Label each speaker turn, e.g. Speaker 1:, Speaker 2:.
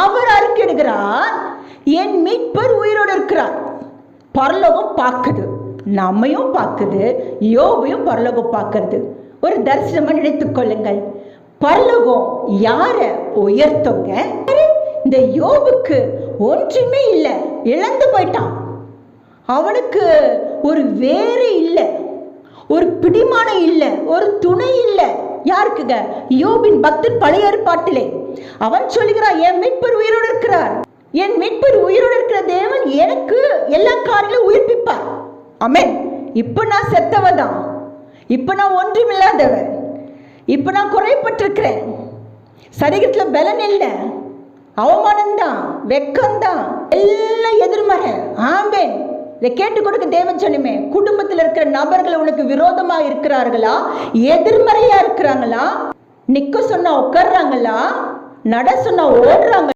Speaker 1: அவர் அறிக்கையிடுகிறார், என் மீட்பர் உயிரோடு இருக்கிறார். பரலோகம் பார்க்குது, நம்மையும் பார்க்குது, யோபையும் பரலோகம் பார்க்கறது. ஒரு தரிசனமா நினைத்துக் கொள்ளுங்கள். பரலோகம் யார உயர்த்தோங்க? இந்த யோபுக்கு ஒன்றுமே இல்லை, இழந்து போயிட்டான். அவனுக்கு ஒரு வேறு இல்லை, ஒரு பிடிமானம் இல்லை, ஒரு துணை இல்லை. யாருக்குங்க? யோபின் பக்தன் பழைய ஏற்பாட்டிலே அவன் சொல்கிறான், என் மீட்பர் உயிரோடு இருக்கிறார், என் மீட்பர் உயிரோடு இருக்கிற தேவன் எனக்கு எல்லா காரியங்களும் உயிர்ப்பிப்பார். ஆமென். இப்ப நான் செத்தவதான், இப்ப நான் ஒன்றுமில்லாதவன், இப்ப நான் குறைப்பட்டிருக்கிறேன், சரீரத்துல பலன் இல்லை, அவமானம்தான், வெக்கம்தான், எல்லாம் எதிர்மறை. ஆமென். இதை கேட்டுக் கொடுக்க தேவன் சொல்லுமே, குடும்பத்தில் இருக்கிற நபர்கள் உனக்கு விரோதமா இருக்கிறார்களா, எதிர்மறையா இருக்கிறாங்களா, நிக்க சொன்னா உட்கார்றாங்களா, நட சொன்னா ஓடுறாங்க?